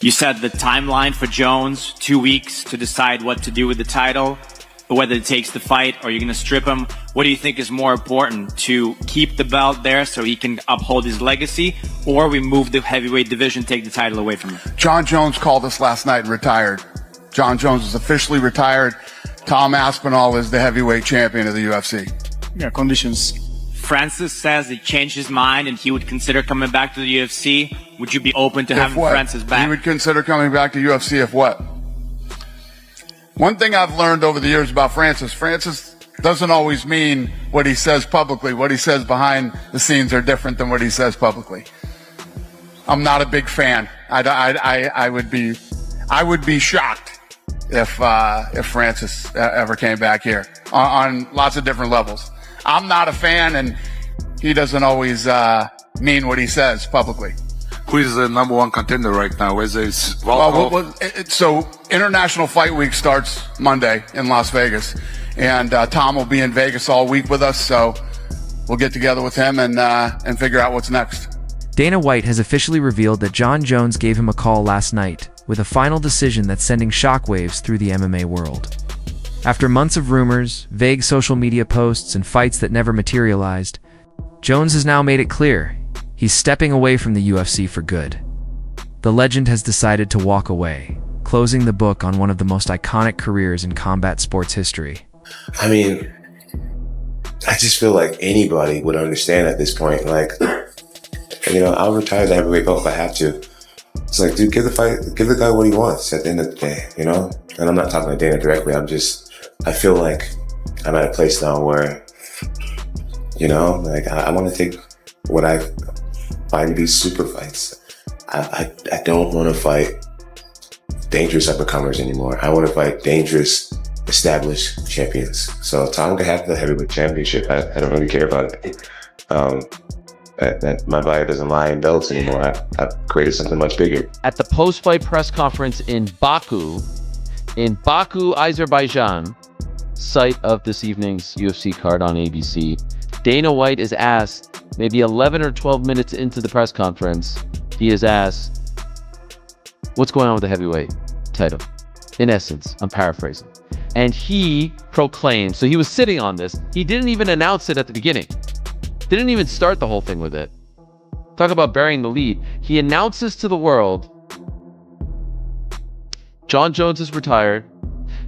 You said the timeline for Jones, 2 weeks to decide what to do with the title, whether it takes the fight or you're going to strip him. What do you think is more important, to keep the belt there so he can uphold his legacy, or we move the heavyweight division, take the title away from him? Jon Jones called us last night and retired. Jon Jones is officially retired. Tom Aspinall is the heavyweight champion of the UFC. Yeah, conditions. Francis says he changed his mind and he would consider coming back to the UFC. Would you be open to having Francis back? He would consider coming back to UFC if what? One thing I've learned over the years about Francis doesn't always mean what he says publicly. What he says behind the scenes are different than what he says publicly. I'm not a big fan. I would be shocked if Francis ever came back here on lots of different levels. I'm not a fan, and he doesn't always mean what he says publicly. Who is the number one contender right now? So International Fight Week starts Monday in Las Vegas, and Tom will be in Vegas all week with us, so we'll get together with him and figure out what's next. Dana White has officially revealed that Jon Jones gave him a call last night, with a final decision that's sending shockwaves through the MMA world. After months of rumors, vague social media posts, and fights that never materialized, Jones has now made it clear he's stepping away from the UFC for good. The legend has decided to walk away, closing the book on one of the most iconic careers in combat sports history. I mean, I just feel like anybody would understand at this point. Like, you know, I'll retire the heavyweight belt if I have to. It's like, dude, give the guy what he wants at the end of the day, you know? And I'm not talking to Dana directly. I feel like I'm at a place now where, you know, like I want to take what I find to be super fights. I don't want to fight dangerous up-and-comers anymore. I want to fight dangerous, established champions. So Tom can have the heavyweight championship. I don't really care about it. That my body doesn't lie in belts anymore. I've created something much bigger. At the post-fight press conference in Baku, Azerbaijan, site of this evening's UFC card on ABC, Dana White is asked, maybe 11 or 12 minutes into the press conference, he is asked, what's going on with the heavyweight title? In essence, I'm paraphrasing. And he proclaimed, so he was sitting on this, he didn't even announce it at the beginning. Didn't even start the whole thing with it. Talk about burying the lead. He announces to the world, Jon Jones is retired.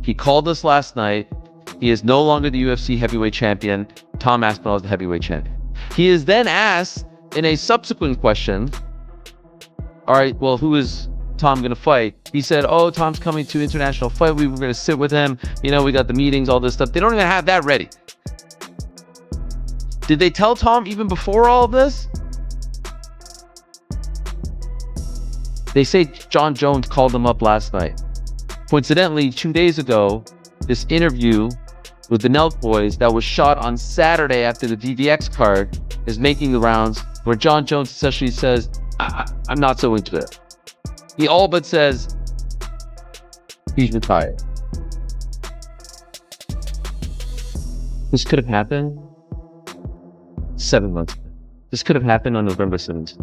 He called us last night. He is no longer the UFC heavyweight champion. Tom Aspinall is the heavyweight champion. He is then asked in a subsequent question, all right, well, who is Tom going to fight? He said, oh, Tom's coming to International Fight. We were going to sit with him. You know, we got the meetings, all this stuff. They don't even have that ready. Did they tell Tom even before all of this? They say Jon Jones called him up last night. Coincidentally, 2 days ago, this interview with the Nelk Boys that was shot on Saturday after the DDX card is making the rounds, where Jon Jones essentially says, I'm not so into it. He all but says he's retired. This could have happened 7 months ago. This could have happened on November 17th.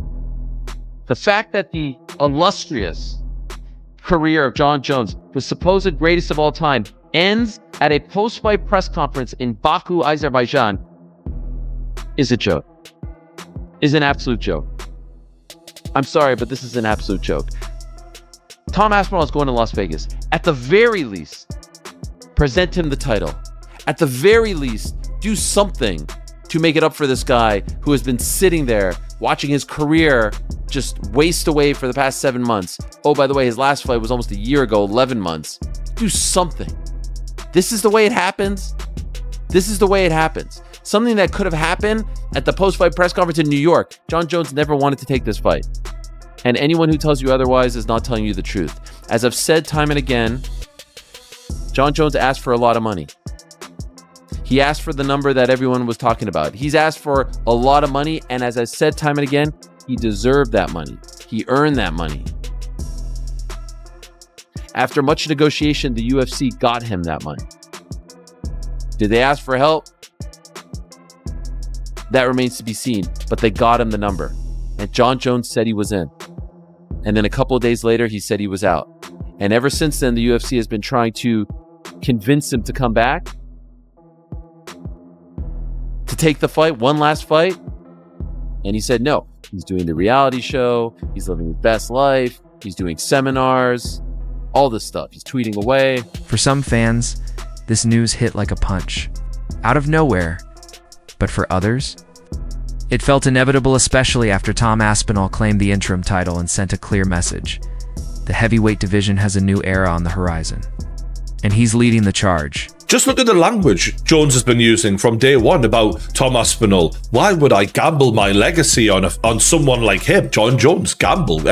The fact that the illustrious career of Jon Jones, the supposed greatest of all time, ends at a post-fight press conference in Baku, Azerbaijan, is a joke. Is an absolute joke. I'm sorry, but this is an absolute joke. Tom Aspinall is going to Las Vegas. At the very least, present him the title. At the very least, do something to make it up for this guy who has been sitting there watching his career just waste away for the past 7 months. Oh, by the way, his last fight was almost a year ago, 11 months. Do something. This is the way it happens. This is the way it happens. Something that could have happened at the post-fight press conference in New York. Jon Jones never wanted to take this fight. And anyone who tells you otherwise is not telling you the truth. As I've said time and again, Jon Jones asked for a lot of money. He asked for the number that everyone was talking about. He's asked for a lot of money, and as I said time and again, he deserved that money. He earned that money. After much negotiation, the UFC got him that money. Did they ask for help? That remains to be seen, but they got him the number. And Jon Jones said he was in. And then a couple of days later, he said he was out. And ever since then, the UFC has been trying to convince him to come back, to take the fight, one last fight. And he said no. He's doing the reality show. He's living his best life. He's doing seminars, all this stuff. He's tweeting away. For some fans, this news hit like a punch, out of nowhere. But for others, it felt inevitable, especially after Tom Aspinall claimed the interim title and sent a clear message. The heavyweight division has a new era on the horizon, and he's leading the charge. Just look at the language Jones has been using from day one about Tom Aspinall. Why would I gamble my legacy on someone like him? Jon Jones, gamble.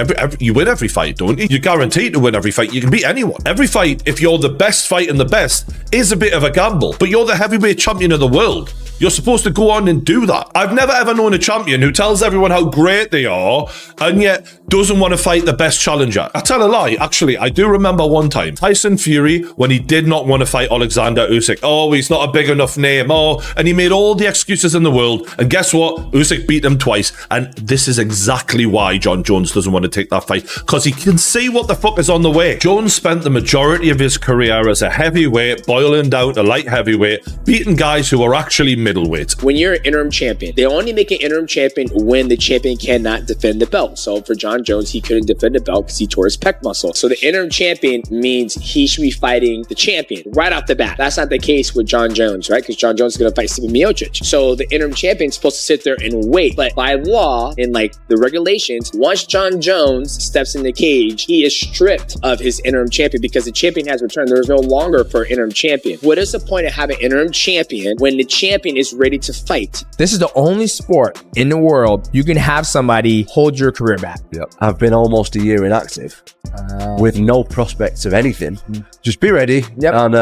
You win every fight, don't you? You're guaranteed to win every fight. You can beat anyone. Every fight, if you're the best fighting the best, is a bit of a gamble. But you're the heavyweight champion of the world. You're supposed to go on and do that. I've never ever known a champion who tells everyone how great they are and yet doesn't want to fight the best challenger. I tell a lie. Actually, I do remember one time, Tyson Fury, when he did not want to fight Alexander Usyk. Oh, he's not a big enough name. Oh, and he made all the excuses in the world. And guess what? Usyk beat him twice. And this is exactly why Jon Jones doesn't want to take that fight, because he can see what the fuck is on the way. Jones spent the majority of his career as a heavyweight, boiling down to light heavyweight, beating guys who are actually middleweight. When you're an interim champion, they only make an interim champion when the champion cannot defend the belt. So for Jon Jones, he couldn't defend the belt because he tore his pec muscle. So the interim champion means he should be fighting the champion right off the bat. That's not the case with Jon Jones, right? Because Jon Jones is going to fight Stipe Miocic. So the interim champion is supposed to sit there and wait. But by law, in like the regulations, once Jon Jones steps in the cage, he is stripped of his interim champion because the champion has returned. There is no longer for an interim champion. What is the point of having an interim champion when the champion is ready to fight? This is the only sport in the world you can have somebody hold your career back. Yep. I've been almost a year inactive with no prospects of anything. Just be ready, and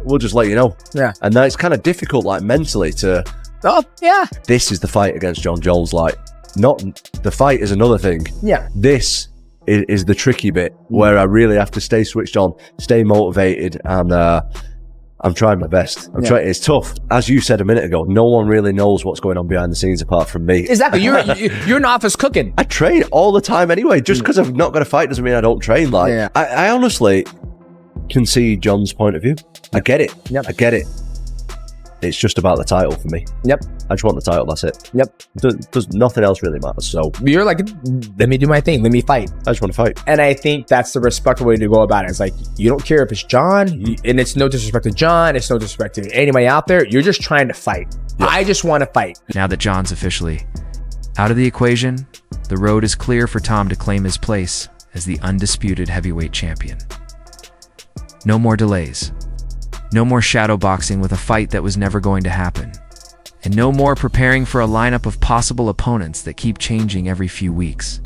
we'll just let you know. Yeah. And then it's kind of difficult, like mentally, to. Oh yeah. This is the fight against Jon Jones. Like, not the fight is another thing. Yeah. This is the tricky bit where I really have to stay switched on, stay motivated, and I'm trying my best. I'm trying. It's tough. As you said a minute ago, no one really knows what's going on behind the scenes apart from me. Exactly. You're in office cooking. I train all the time anyway. Just because I've not got a fight doesn't mean I don't train. Like, I honestly can see Jon's point of view. I get it. I get it. It's just about the title for me. I just want the title. That's it. Does nothing else really matter. So you're like, let me do my thing. Let me fight. I just want to fight. And I think that's the respectful way to go about it. It's like, you don't care if it's Jon, and it's no disrespect to Jon. It's no disrespect to anybody out there. You're just trying to fight. I just want to fight. Now that Jon's officially out of the equation, the road is clear for Tom to claim his place as the undisputed heavyweight champion. No more delays. No more shadow boxing with a fight that was never going to happen. And no more preparing for a lineup of possible opponents that keep changing every few weeks.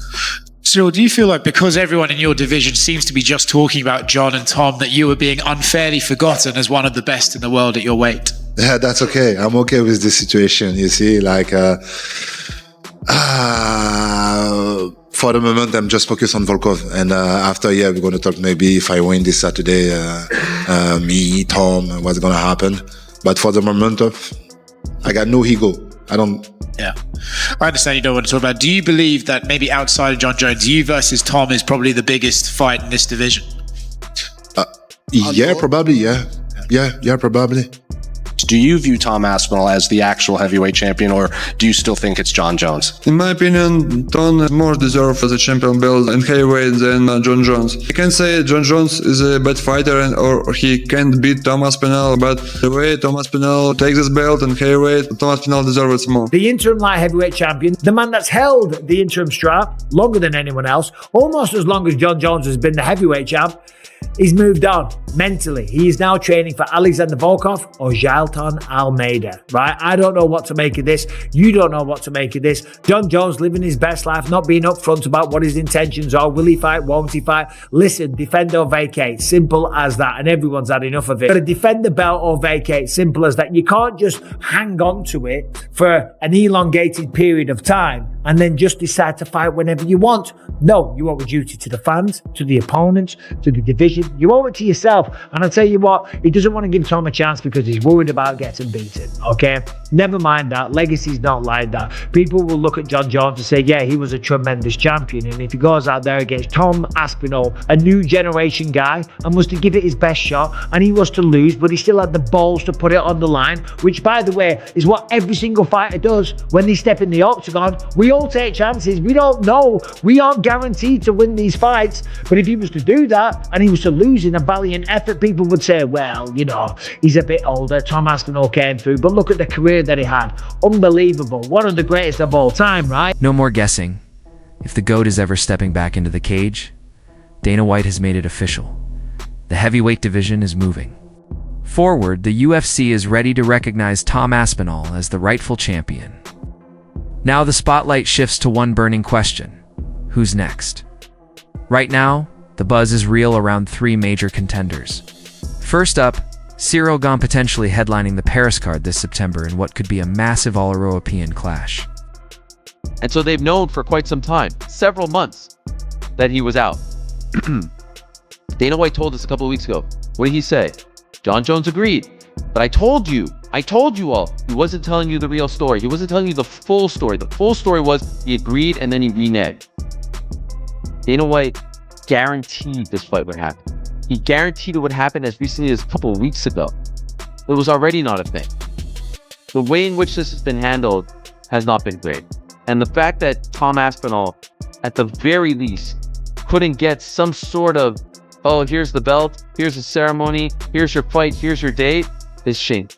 Cyril, do you feel like because everyone in your division seems to be just talking about Jon and Tom, that you were being unfairly forgotten as one of the best in the world at your weight? Yeah, that's okay. I'm okay with this situation. You see, like, for the moment, I'm just focused on Volkov. And after, we're going to talk maybe if I win this Saturday, me, Tom, what's going to happen. But for the moment, I got no ego. I don't. Yeah. I understand you don't want to talk about it. Do you believe that maybe outside of Jon Jones, you versus Tom is probably the biggest fight in this division? Yeah, probably. Yeah, probably. Do you view Tom Aspinall as the actual heavyweight champion, or do you still think it's Jon Jones? In my opinion, Tom more deserves the champion belt in heavyweight than Jon Jones. I can say Jon Jones is a bad fighter or he can't beat Tom Aspinall, but the way Tom Aspinall takes this belt in heavyweight, Tom Aspinall deserves it more. The interim light heavyweight champion, the man that's held the interim strap longer than anyone else, almost as long as Jon Jones has been the heavyweight champ, he's moved on mentally. He is now training for Alexander Volkov or Jailton Almeida, right? I don't know what to make of this. You don't know what to make of this. Jon Jones living his best life, not being upfront about what his intentions are. Will he fight? Won't he fight? Listen, defend or vacate. Simple as that. And everyone's had enough of it. Got to defend the belt or vacate. Simple as that. You can't just hang on to it for an elongated period of time and then just decide to fight whenever you want. No, you owe a duty to the fans, to the opponents, to the division. You owe it to yourself. And I'll tell you what, he doesn't want to give Tom a chance because he's worried about getting beaten, okay? Never mind that. Legacy's not like that. People will look at Jon Jones and say, yeah, he was a tremendous champion. And if he goes out there against Tom Aspinall, a new generation guy, and was to give it his best shot, and he was to lose, but he still had the balls to put it on the line, which, by the way, is what every single fighter does when they step in the octagon. We all take chances. We don't know. We aren't guaranteed to win these fights. But if he was to do that, and he was to lose in a valiant effort, people would say, well, you know, he's a bit older. Tom Aspinall came through. But look at the career that he had. Unbelievable. One of the greatest of all time, right? No more guessing. If the GOAT is ever stepping back into the cage, Dana White has made it official. The heavyweight division is moving. Forward, the UFC is ready to recognize Tom Aspinall as the rightful champion. Now the spotlight shifts to one burning question. Who's next? Right now, the buzz is real around three major contenders. First up, Ciryl Gane potentially headlining the Paris card this September in what could be a massive all-European clash. And so they've known for quite some time, several months, that he was out. Dana White told us a couple of weeks ago. What did he say? Jon Jones agreed. But I told you all, he wasn't telling you the real story. He wasn't telling you the full story. The full story was he agreed and then he reneged. Dana White guaranteed this fight would happen. He guaranteed it would happen as recently as a couple of weeks ago. It was already not a thing. The way in which this has been handled has not been great. And the fact that Tom Aspinall, at the very least, couldn't get some sort of, oh, here's the belt, here's the ceremony, here's your fight, here's your date, is shame.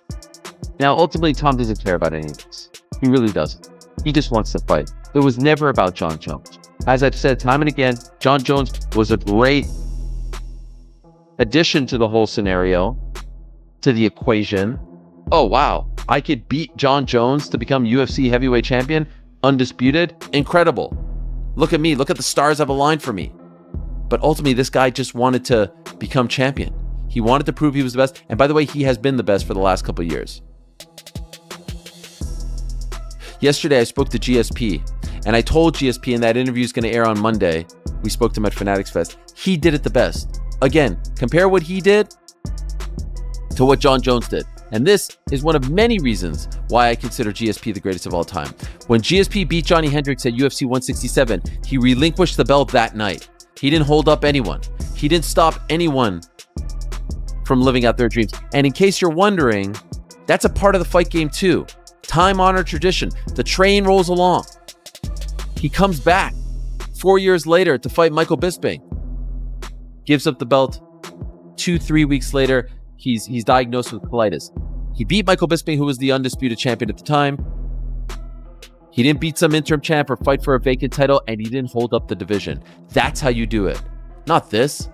Now, ultimately, Tom doesn't care about any of this. He really doesn't. He just wants to fight. It was never about Jon Jones. As I've said time and again, Jon Jones was a great addition to the whole scenario, to the equation. Oh, wow. I could beat Jon Jones to become UFC heavyweight champion, undisputed. Incredible. Look at me. Look at the stars I've aligned for me. But ultimately, this guy just wanted to become champion. He wanted to prove he was the best. And by the way, he has been the best for the last couple of years. Yesterday, I spoke to GSP, and I told GSP, and that interview is going to air on Monday. We spoke to him at Fanatics Fest. He did it the best. Again, compare what he did to what Jon Jones did. And this is one of many reasons why I consider GSP the greatest of all time. When GSP beat Johnny Hendricks at UFC 167, he relinquished the belt that night. He didn't hold up anyone. He didn't stop anyone from living out their dreams. And in case you're wondering, that's a part of the fight game too. Time-honored tradition. The train rolls along. He comes back 4 years later to fight Michael Bisping. Gives up the belt. 2-3 weeks later, he's diagnosed with colitis. He beat Michael Bisping, who was the undisputed champion at the time. He didn't beat some interim champ or fight for a vacant title, and he didn't hold up the division. That's how you do it. Not this.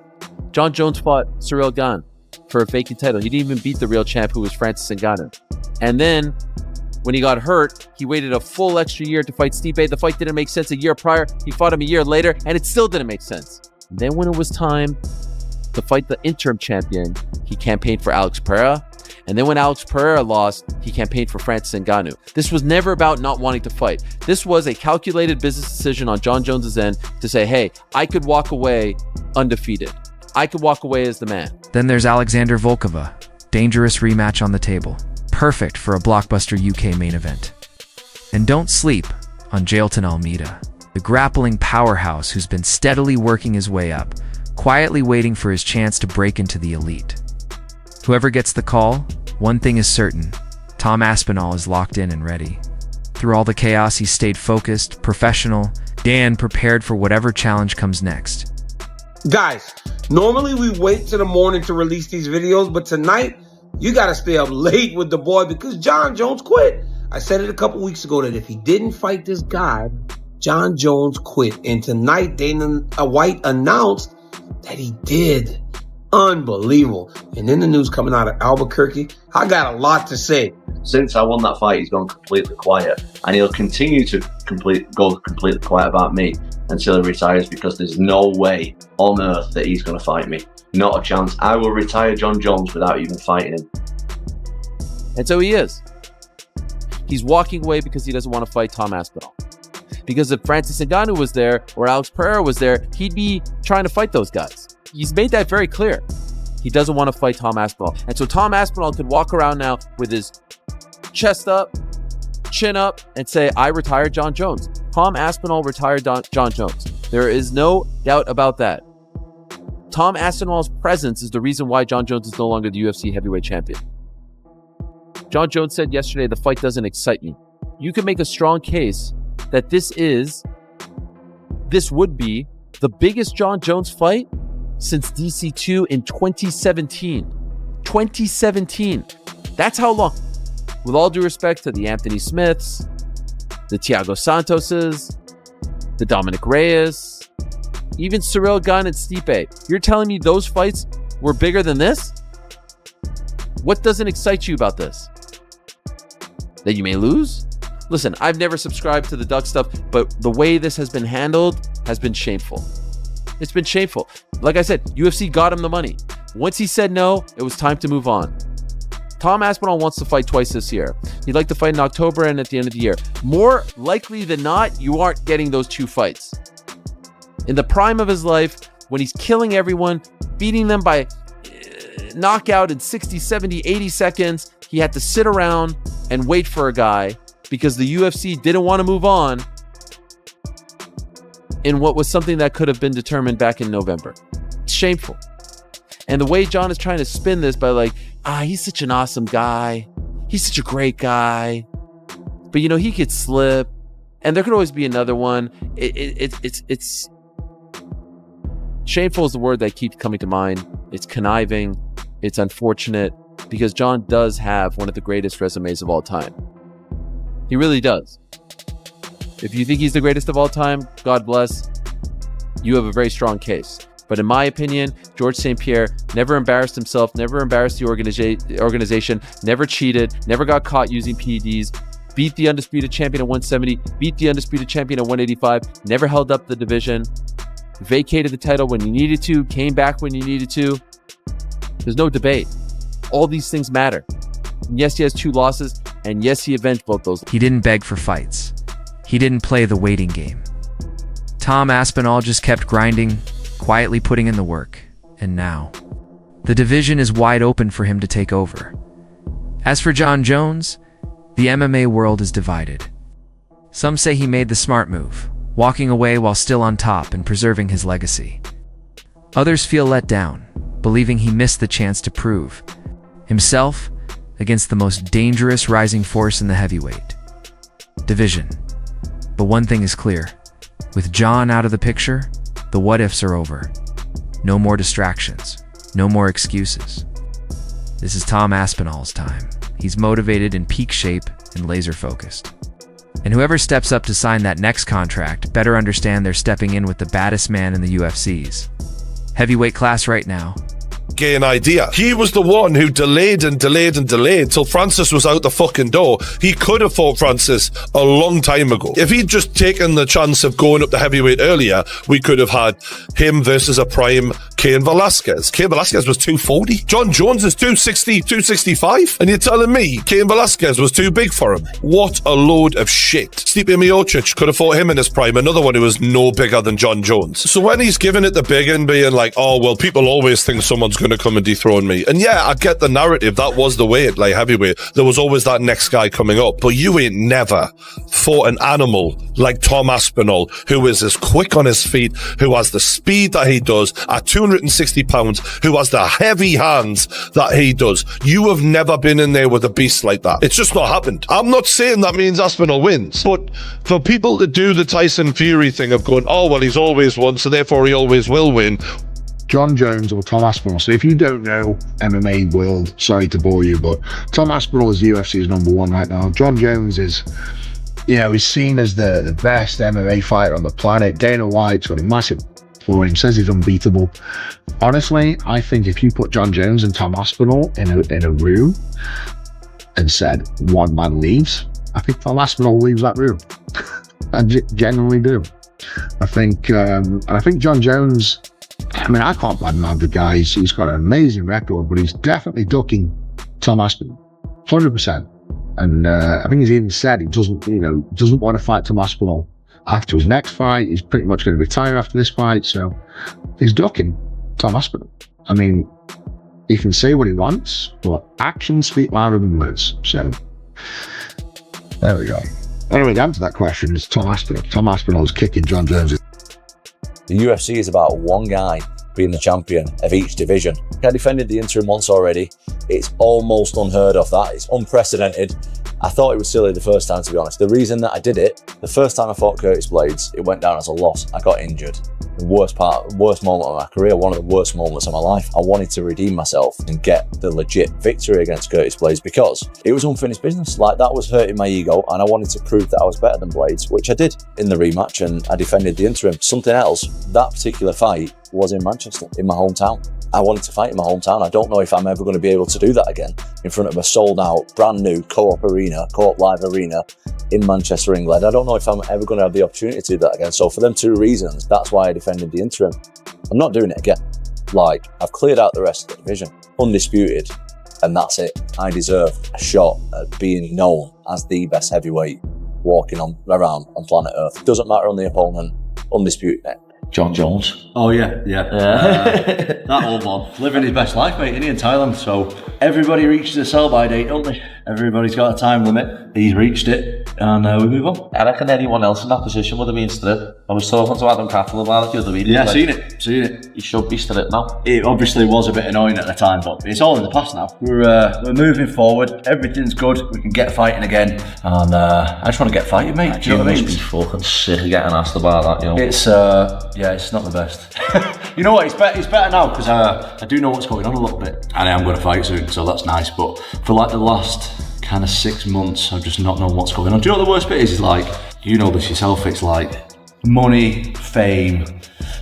Jon Jones fought Ciryl Gane for a vacant title. He didn't even beat the real champ, who was Francis Ngannou. And then, when he got hurt, he waited a full extra year to fight Stipe. The fight didn't make sense a year prior. He fought him a year later, and it still didn't make sense. And then when it was time to fight the interim champion, he campaigned for Alex Pereira. And then when Alex Pereira lost, he campaigned for Francis Ngannou. This was never about not wanting to fight. This was a calculated business decision on Jon Jones' end to say, hey, I could walk away undefeated. I could walk away as the man. Then there's Alexander Volkova. Dangerous rematch on the table. Perfect for a blockbuster UK main event. And don't sleep on Jailton Almeida, the grappling powerhouse who's been steadily working his way up, quietly waiting for his chance to break into the elite. Whoever gets the call, one thing is certain: Tom Aspinall is locked in and ready. Through all the chaos, he stayed focused, professional, and prepared for whatever challenge comes next. Guys, normally we wait till the morning to release these videos, but tonight, you gotta stay up late with the boy because Jon Jones quit. I said it a couple weeks ago that if he didn't fight this guy, Jon Jones quit. And tonight, Dana White announced that he did. Unbelievable. And then the news coming out of Albuquerque, I got a lot to say. Since I won that fight, he's gone completely quiet, and he'll continue to go completely quiet about me until he retires, because there's no way on earth that he's going to fight me. Not a chance. I will retire Jon Jones without even fighting him. And so he is. He's walking away because he doesn't want to fight Tom Aspinall. Because if Francis Ngannou was there or Alex Pereira was there, he'd be trying to fight those guys. He's made that very clear. He doesn't want to fight Tom Aspinall. And so Tom Aspinall could walk around now with his chest up, chin up and say, I retired Jon Jones. Tom Aspinall retired Jon Jones. There is no doubt about that. Tom Aspinall's presence is the reason why Jon Jones is no longer the UFC heavyweight champion. Jon Jones said yesterday, the fight doesn't excite me. You can make a strong case that this would be the biggest Jon Jones fight since DC2 in 2017. 2017. That's how long. With all due respect to the Anthony Smiths, the Thiago Santoses, the Dominic Reyes, even Cyril Gane and Stipe. You're telling me those fights were bigger than this? What doesn't excite you about this? That you may lose? Listen, I've never subscribed to the duck stuff, but the way this has been handled has been shameful. It's been shameful. Like I said, UFC got him the money. Once he said no, it was time to move on. Tom Aspinall wants to fight twice this year. He'd like to fight in October and at the end of the year. More likely than not, you aren't getting those two fights. In the prime of his life, when he's killing everyone, beating them by knockout in 60, 70, 80 seconds, he had to sit around and wait for a guy because the UFC didn't want to move on in what was something that could have been determined back in November. It's shameful. And the way Jon is trying to spin this by like, he's such an awesome guy. He's such a great guy. But, you know, he could slip. And there could always be another one. It's shameful is the word that keeps coming to mind. It's conniving. It's unfortunate because Jon does have one of the greatest resumes of all time. He really does. If you think he's the greatest of all time, God bless. You have a very strong case. But in my opinion, George St. Pierre never embarrassed himself, never embarrassed the organization, never cheated, never got caught using PEDs, beat the undisputed champion at 170, beat the undisputed champion at 185, never held up the division, vacated the title when he needed to, came back when he needed to. There's no debate. All these things matter. And yes, he has 2 losses, and yes, he avenged both those. He didn't beg for fights. He didn't play the waiting game. Tom Aspinall just kept grinding, quietly putting in the work. And now, the division is wide open for him to take over. As for Jon Jones, the MMA world is divided. Some say he made the smart move, walking away while still on top and preserving his legacy. Others feel let down, believing he missed the chance to prove himself against the most dangerous rising force in the heavyweight division. But one thing is clear. With Jon out of the picture, the what-ifs are over. No more distractions. No more excuses. This is Tom Aspinall's time. He's motivated, in peak shape, and laser-focused. And whoever steps up to sign that next contract better understand they're stepping in with the baddest man in the UFC's heavyweight class right now. An idea. He was the one who delayed till Francis was out the fucking door. He could have fought Francis a long time ago. If he'd just taken the chance of going up the heavyweight earlier, we could have had him versus a prime Cain Velasquez. Cain Velasquez was 240. Jon Jones is 260, 265. And you're telling me Cain Velasquez was too big for him? What a load of shit. Stipe Miocic could have fought him in his prime, another one who was no bigger than Jon Jones. So when he's giving it the big and being like, oh, well, people always think someone's going to come and dethrone me. And yeah, I get the narrative. That was the way at light heavyweight. There was always that next guy coming up. But you ain't never fought an animal like Tom Aspinall, who is as quick on his feet, who has the speed that he does at 260 pounds, who has the heavy hands that he does. You have never been in there with a beast like that. It's just not happened. I'm not saying that means Aspinall wins, but for people to do the Tyson Fury thing of going, oh, well, he's always won, so therefore he always will win. Jon Jones or Tom Aspinall. So if you don't know MMA world, sorry to bore you, but Tom Aspinall is UFC's #1 right now. Jon Jones is, he's seen as the best MMA fighter on the planet. Dana White's got a massive following, says he's unbeatable. Honestly, I think if you put Jon Jones and Tom Aspinall in a room and said one man leaves, I think Tom Aspinall leaves that room. I genuinely do. I think Jon Jones, I can't badmouth the guy. He's got an amazing record, but he's definitely ducking Tom Aspinall, 100%. And I think he's even said he doesn't want to fight Tom Aspinall after his next fight. He's pretty much going to retire after this fight, so he's ducking Tom Aspinall. He can say what he wants, but actions speak louder than words. So There we go. Anyway, the answer to that question is Tom Aspinall. Tom Aspinall is kicking Jon Jones. The UFC is about one guy being the champion of each division. I defended the interim once already. It's almost unheard of. That it's unprecedented. I thought it was silly the first time, to be honest. The reason that I did it, the first time I fought Curtis Blades, it went down as a loss. I got injured. The worst moment of my career, one of the worst moments of my life. I wanted to redeem myself and get the legit victory against Curtis Blades because it was unfinished business. Like, that was hurting my ego, and I wanted to prove that I was better than Blades, which I did in the rematch, and I defended the interim. Something else, that particular fight was in Manchester, in my hometown. I wanted to fight in my hometown. I don't know if I'm ever going to be able to do that again in front of a sold out, brand new Co-op Live arena in Manchester, England. I don't know if I'm ever going to have the opportunity to do that again. So for them two reasons, that's why I defended the interim. I'm not doing it again. Like, I've cleared out the rest of the division, undisputed, and that's it. I deserve a shot at being known as the best heavyweight walking around on planet Earth. It doesn't matter on the opponent, undisputed. Jon Jones. Oh yeah. That old man living his best life, mate, isn't he, in Thailand? So everybody reaches a sell-by date, don't they? Everybody's got a time limit. He's reached it, and we move on. I reckon anyone else in that position would have been stripped. I was talking to Adam Cattell about it the other week. Yeah, seen it. He should be stripped now. It obviously was a bit annoying at the time, but it's all in the past now. We're moving forward. Everything's good. We can get fighting again, and I just want to get fighting, mate. Do you know what I mean? Must be fucking sick of getting asked about that, you know. It's not the best. You know what? It's better now because I do know what's going on a little bit, and I am going to fight soon, so that's nice. But for like the last kind of 6 months, I've just not known what's going on. Do you know what the worst bit is? Is like, you know this yourself. It's like money, fame,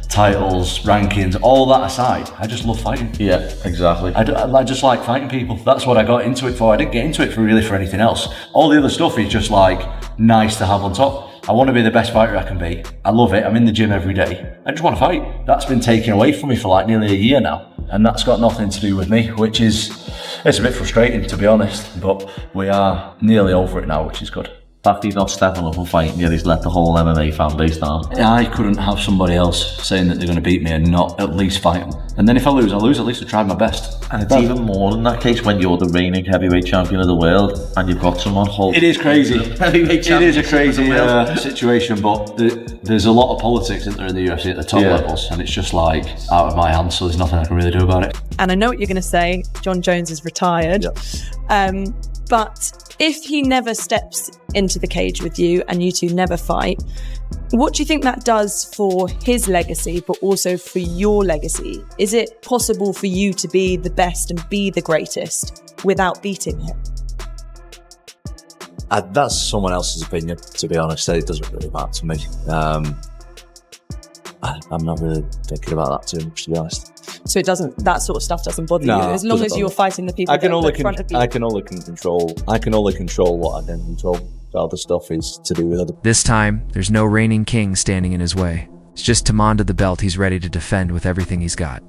titles, rankings, all that aside, I just love fighting. Yeah, exactly. I just like fighting people. That's what I got into it for. I didn't get into it for anything else. All the other stuff is just like nice to have on top. I want to be the best fighter I can be. I love it. I'm in the gym every day. I just want to fight. That's been taken away from me for like nearly a year now. And that's got nothing to do with me, which is, it's a bit frustrating, to be honest. But we are nearly over it now, which is good. The fact he's not stepping up and fighting yet, he's let the whole MMA fan base down. I couldn't have somebody else saying that they're going to beat me and not at least fight them. And then if I lose, at least I tried my best. And it's even more in that case when you're the reigning heavyweight champion of the world and you've got someone holding. It is crazy. Heavyweight champion. It is a crazy situation, but there's a lot of politics in the UFC at the top levels, and it's just like out of my hands, so there's nothing I can really do about it. And I know what you're going to say. Jon Jones is retired. But if he never steps into the cage with you and you two never fight, what do you think that does for his legacy, but also for your legacy? Is it possible for you to be the best and be the greatest without beating him? That's someone else's opinion, to be honest. It doesn't really matter to me. I'm not really thinking about that too much, to be honest. So that sort of stuff doesn't bother you, as long as you're fighting the people that are in front of you. I can only control what I can control. The other stuff is to do with other. This time, there's no reigning king standing in his way. It's just Tamanda the belt he's ready to defend with everything he's got.